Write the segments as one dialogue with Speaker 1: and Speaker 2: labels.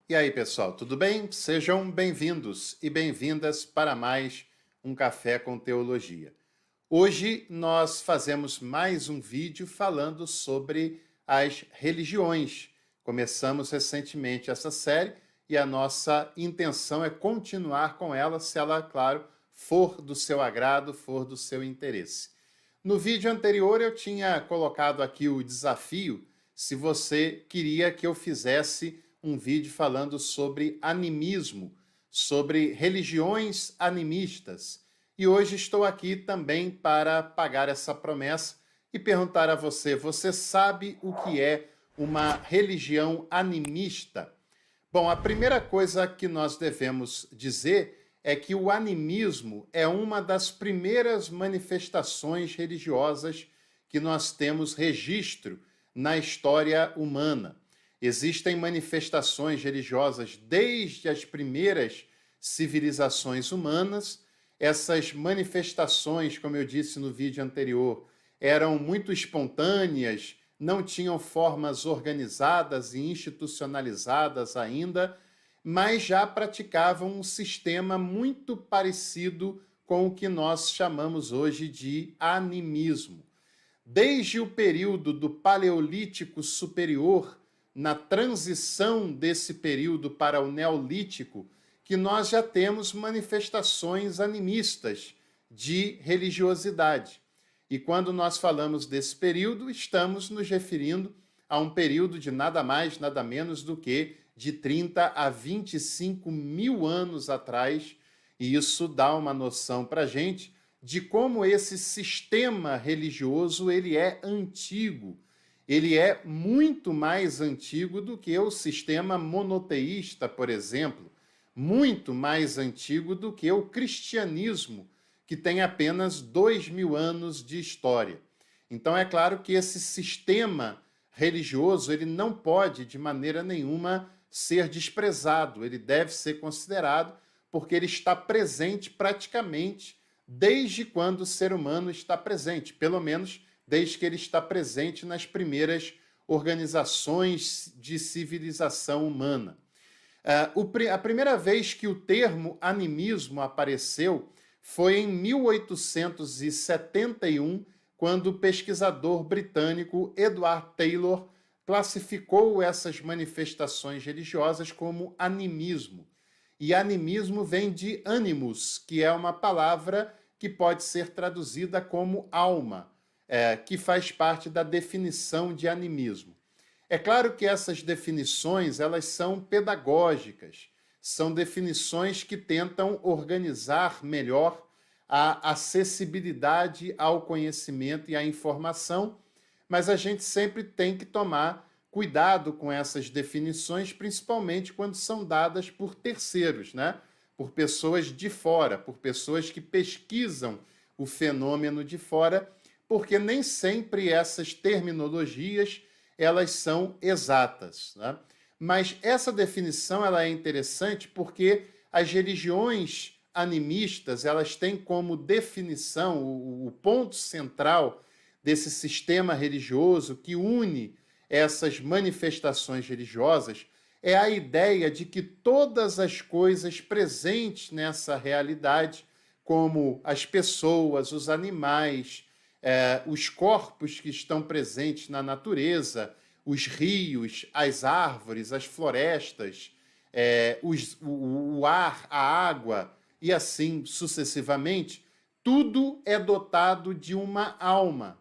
Speaker 1: E aí, pessoal, tudo bem? Sejam bem-vindos e bem-vindas para mais um Café com Teologia. Hoje nós fazemos mais um vídeo falando sobre as religiões. Começamos recentemente essa série e a nossa intenção é continuar com ela, se ela, claro, for do seu agrado, for do seu interesse. No vídeo anterior eu tinha colocado aqui o desafio se você queria que eu fizesse um vídeo falando sobre animismo, sobre religiões animistas. E hoje estou aqui também para pagar essa promessa e perguntar a você: você sabe o que é uma religião animista? Bom, a primeira coisa que nós devemos dizer é que o animismo é uma das primeiras manifestações religiosas que nós temos registro na história humana. Existem manifestações religiosas desde as primeiras civilizações humanas. Essas manifestações, como eu disse no vídeo anterior, eram muito espontâneas, não tinham formas organizadas e institucionalizadas ainda, mas já praticavam um sistema muito parecido com o que nós chamamos hoje de animismo. Desde o período do Paleolítico Superior, na transição desse período para o Neolítico, que nós já temos manifestações animistas de religiosidade. E quando nós falamos desse período, estamos nos referindo a um período de nada mais, nada menos do que de 30 a 25 mil anos atrás, e isso dá uma noção para a gente de como esse sistema religioso ele é antigo. Ele é muito mais antigo do que o sistema monoteísta, por exemplo, muito mais antigo do que o cristianismo, que tem apenas 2.000 anos de história. Então é claro que esse sistema religioso ele não pode de maneira nenhuma ser desprezado, ele deve ser considerado porque ele está presente praticamente desde quando o ser humano está presente, pelo menos desde que ele está presente nas primeiras organizações de civilização humana. A primeira vez que o termo animismo apareceu foi em 1871, quando o pesquisador britânico Edward Taylor classificou essas manifestações religiosas como animismo. E animismo vem de animus, que é uma palavra que pode ser traduzida como alma, que faz parte da definição de animismo. É claro que essas definições elas são pedagógicas, são definições que tentam organizar melhor a acessibilidade ao conhecimento e à informação, mas a gente sempre tem que tomar cuidado com essas definições, principalmente quando são dadas por terceiros, né? Por pessoas de fora, por pessoas que pesquisam o fenômeno de fora, porque nem sempre essas terminologias elas são exatas, né? Mas essa definição ela é interessante porque as religiões animistas elas têm como definição o ponto central desse sistema religioso que une essas manifestações religiosas é a ideia de que todas as coisas presentes nessa realidade, como as pessoas, os animais, os corpos que estão presentes na natureza, os rios, as árvores, as florestas, o ar, a água e assim sucessivamente, tudo é dotado de uma alma.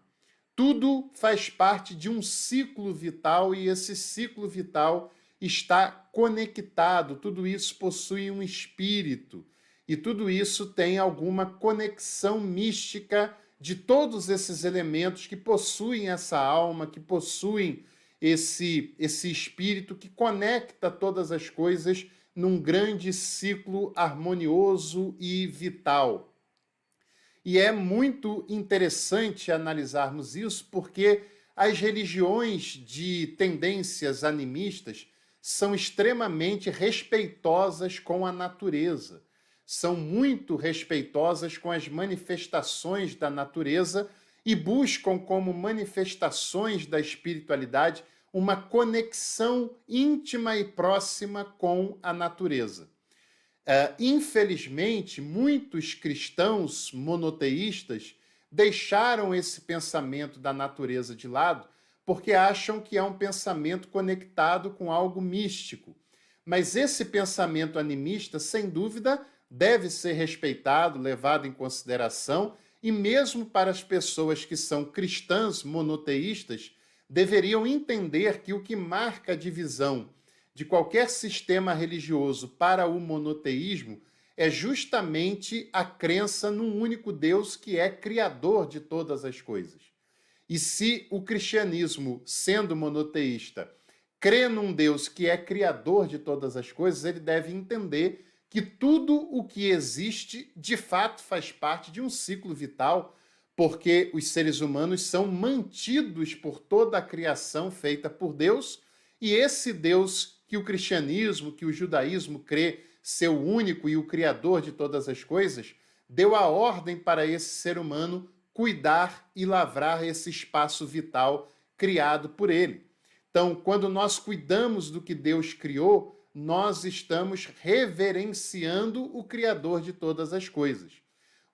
Speaker 1: Tudo faz parte de um ciclo vital e esse ciclo vital está conectado, tudo isso possui um espírito e tudo isso tem alguma conexão mística de todos esses elementos que possuem essa alma, que possuem esse espírito que conecta todas as coisas num grande ciclo harmonioso e vital. E é muito interessante analisarmos isso porque as religiões de tendências animistas são extremamente respeitosas com a natureza, são muito respeitosas com as manifestações da natureza e buscam como manifestações da espiritualidade uma conexão íntima e próxima com a natureza. Infelizmente, muitos cristãos monoteístas deixaram esse pensamento da natureza de lado porque acham que é um pensamento conectado com algo místico. Mas esse pensamento animista, sem dúvida, deve ser respeitado, levado em consideração, e mesmo para as pessoas que são cristãs monoteístas, deveriam entender que o que marca a divisão de qualquer sistema religioso para o monoteísmo é justamente a crença num único Deus que é criador de todas as coisas. E se o cristianismo, sendo monoteísta, crê num Deus que é criador de todas as coisas, ele deve entender que tudo o que existe, de fato, faz parte de um ciclo vital, porque os seres humanos são mantidos por toda a criação feita por Deus, e esse Deus que o cristianismo, que o judaísmo crê ser o único e o criador de todas as coisas, deu a ordem para esse ser humano cuidar e lavrar esse espaço vital criado por ele. Então, quando nós cuidamos do que Deus criou, nós estamos reverenciando o Criador de todas as coisas.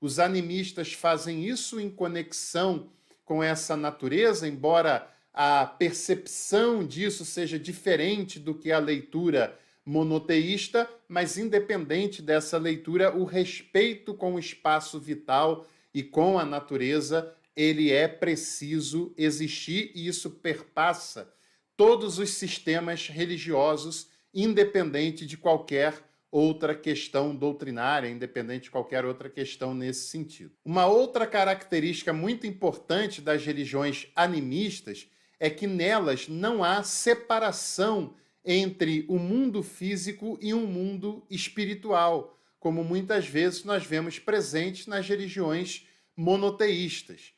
Speaker 1: Os animistas fazem isso em conexão com essa natureza, embora a percepção disso seja diferente do que a leitura monoteísta, mas independente dessa leitura, o respeito com o espaço vital e com a natureza, ele é preciso existir e isso perpassa todos os sistemas religiosos, independente de qualquer outra questão doutrinária, independente de qualquer outra questão nesse sentido. Uma outra característica muito importante das religiões animistas é que nelas não há separação entre o mundo físico e um mundo espiritual, como muitas vezes nós vemos presentes nas religiões monoteístas.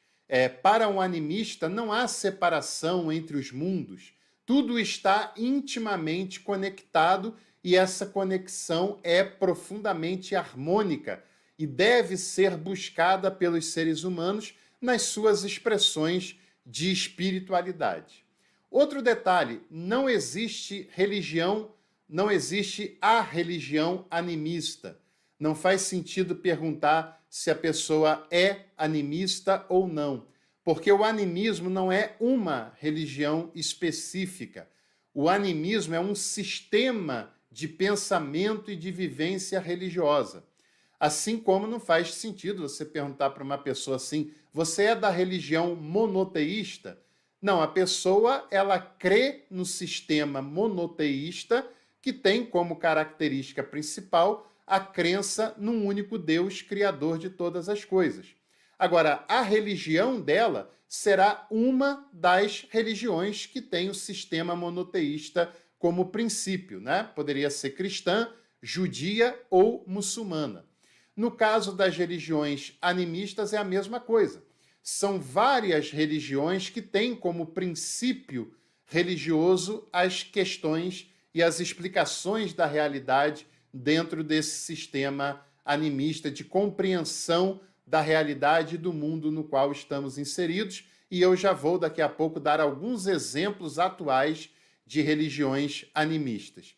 Speaker 1: Para um animista não há separação entre os mundos, tudo está intimamente conectado e essa conexão é profundamente harmônica e deve ser buscada pelos seres humanos nas suas expressões de espiritualidade. Outro detalhe, não existe religião, não existe a religião animista. Não faz sentido perguntar se a pessoa é animista ou não, porque o animismo não é uma religião específica. O animismo é um sistema de pensamento e de vivência religiosa. Assim como não faz sentido você perguntar para uma pessoa assim, você é da religião monoteísta? Não, a pessoa ela crê no sistema monoteísta que tem como característica principal a crença num único Deus criador de todas as coisas. Agora, a religião dela será uma das religiões que tem o sistema monoteísta como princípio, né? Poderia ser cristã, judia ou muçulmana. No caso das religiões animistas é a mesma coisa. São várias religiões que têm como princípio religioso as questões e as explicações da realidade dentro desse sistema animista de compreensão da realidade do mundo no qual estamos inseridos, e eu já vou daqui a pouco dar alguns exemplos atuais de religiões animistas.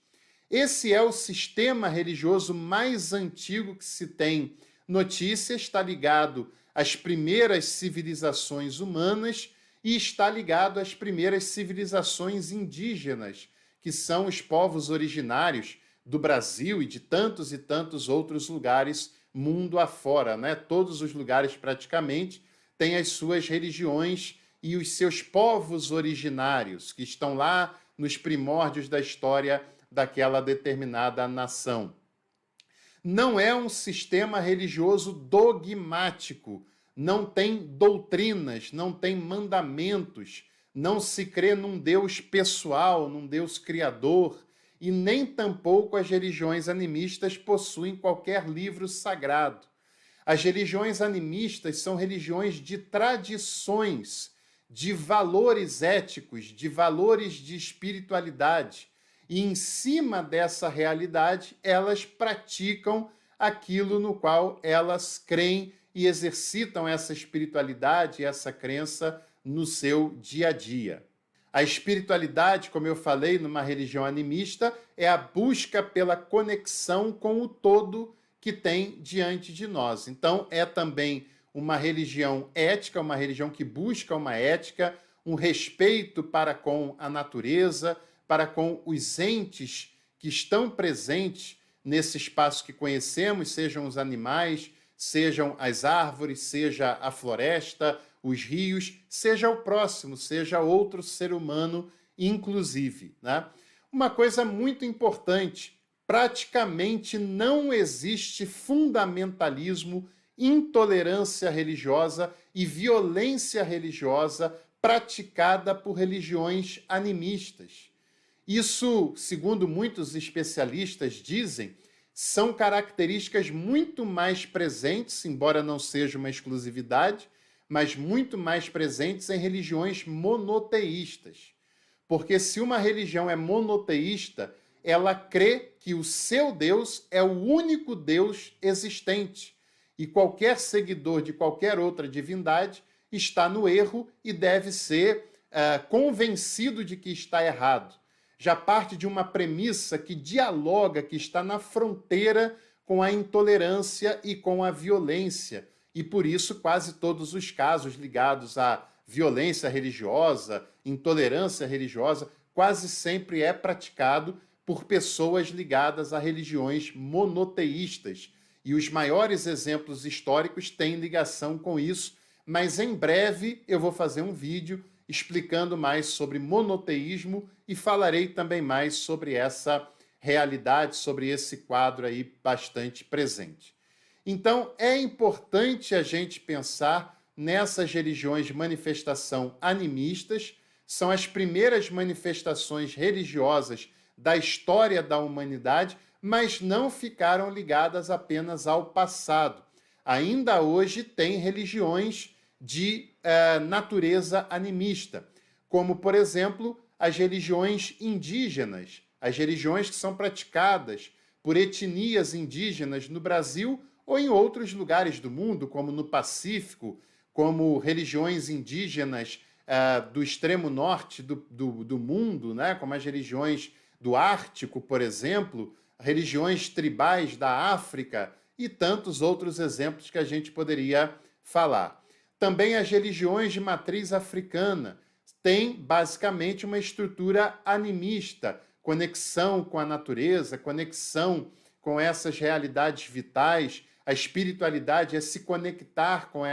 Speaker 1: Esse é o sistema religioso mais antigo que se tem notícia, está ligado às primeiras civilizações humanas e está ligado às primeiras civilizações indígenas, que são os povos originários do Brasil e de tantos e tantos outros lugares mundo afora, né? Todos os lugares praticamente têm as suas religiões e os seus povos originários, que estão lá nos primórdios da história daquela determinada nação. Não é um sistema religioso dogmático, não tem doutrinas, não tem mandamentos, não se crê num Deus pessoal, num Deus criador, e nem tampouco as religiões animistas possuem qualquer livro sagrado. As religiões animistas são religiões de tradições, de valores éticos, de valores de espiritualidade. E em cima dessa realidade, elas praticam aquilo no qual elas creem e exercitam essa espiritualidade, essa crença no seu dia a dia. A espiritualidade, como eu falei, numa religião animista, é a busca pela conexão com o todo que tem diante de nós. Então, é também uma religião ética, uma religião que busca uma ética, um respeito para com a natureza, para com os entes que estão presentes nesse espaço que conhecemos, sejam os animais, sejam as árvores, seja a floresta, os rios, seja o próximo, seja outro ser humano, inclusive, né? Uma coisa muito importante, praticamente não existe fundamentalismo, intolerância religiosa e violência religiosa praticada por religiões animistas. Isso, segundo muitos especialistas dizem, são características muito mais presentes, embora não seja uma exclusividade, mas muito mais presentes em religiões monoteístas. Porque se uma religião é monoteísta, ela crê que o seu Deus é o único Deus existente. E qualquer seguidor de qualquer outra divindade está no erro e deve ser convencido de que está errado. Já parte de uma premissa que dialoga, que está na fronteira com a intolerância e com a violência. E por isso, quase todos os casos ligados à violência religiosa, intolerância religiosa, quase sempre é praticado por pessoas ligadas a religiões monoteístas. E os maiores exemplos históricos têm ligação com isso, mas em breve eu vou fazer um vídeo explicando mais sobre monoteísmo e falarei também mais sobre essa realidade, sobre esse quadro aí bastante presente. Então, é importante a gente pensar nessas religiões de manifestação animistas, são as primeiras manifestações religiosas da história da humanidade, mas não ficaram ligadas apenas ao passado. Ainda hoje tem religiões de natureza animista, como, por exemplo, as religiões indígenas, as religiões que são praticadas por etnias indígenas no Brasil ou em outros lugares do mundo, como no Pacífico, como religiões indígenas do extremo norte do mundo, né? Como as religiões do Ártico, por exemplo, religiões tribais da África e tantos outros exemplos que a gente poderia falar. Também as religiões de matriz africana têm basicamente uma estrutura animista, conexão com a natureza, conexão com essas realidades vitais. A espiritualidade é se conectar com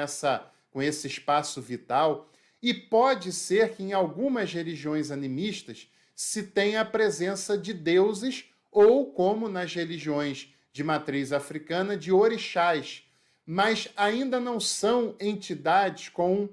Speaker 1: esse espaço vital. E pode ser que em algumas religiões animistas se tenha a presença de deuses ou, como nas religiões de matriz africana, de orixás, mas ainda não são entidades com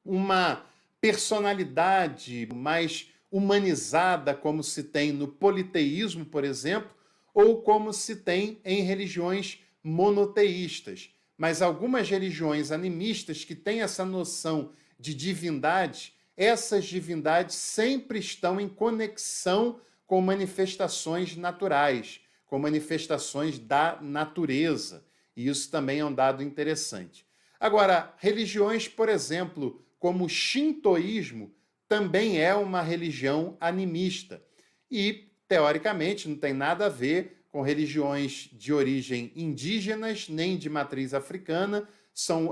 Speaker 1: uma personalidade mais humanizada, como se tem no politeísmo, por exemplo, ou como se tem em religiões monoteístas. Mas algumas religiões animistas que têm essa noção de divindade, essas divindades sempre estão em conexão com manifestações naturais, com manifestações da natureza. E isso também é um dado interessante. Agora, religiões, por exemplo, como o shintoísmo, também é uma religião animista. E, teoricamente, não tem nada a ver com religiões de origem indígenas, nem de matriz africana,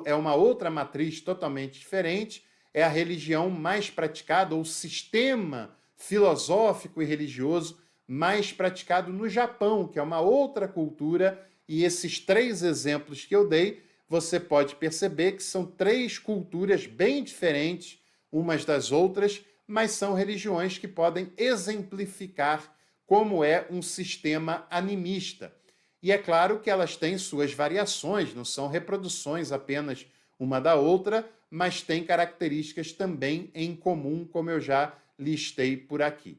Speaker 1: é uma outra matriz totalmente diferente, é a religião mais praticada, ou o sistema filosófico e religioso mais praticado no Japão, que é uma outra cultura, e esses três exemplos que eu dei, você pode perceber que são três culturas bem diferentes umas das outras, mas são religiões que podem exemplificar como é um sistema animista. E é claro que elas têm suas variações, não são reproduções apenas uma da outra, mas têm características também em comum, como eu já listei por aqui.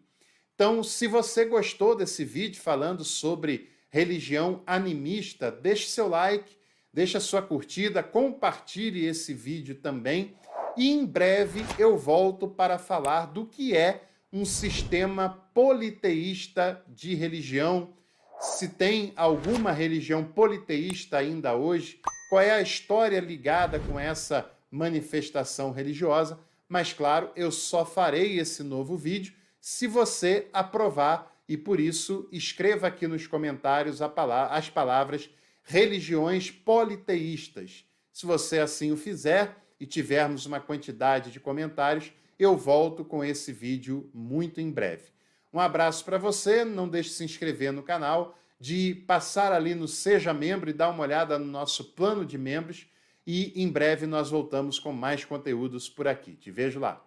Speaker 1: Então, se você gostou desse vídeo falando sobre religião animista, deixe seu like, deixe a sua curtida, compartilhe esse vídeo também e em breve eu volto para falar do que é um sistema politeísta de religião, se tem alguma religião politeísta ainda hoje, qual é a história ligada com essa manifestação religiosa, mas claro, eu só farei esse novo vídeo se você aprovar e por isso escreva aqui nos comentários as palavras religiões politeístas. Se você assim o fizer e tivermos uma quantidade de comentários, eu volto com esse vídeo muito em breve. Um abraço para você, não deixe de se inscrever no canal, de passar ali no Seja Membro e dar uma olhada no nosso plano de membros e em breve nós voltamos com mais conteúdos por aqui. Te vejo lá.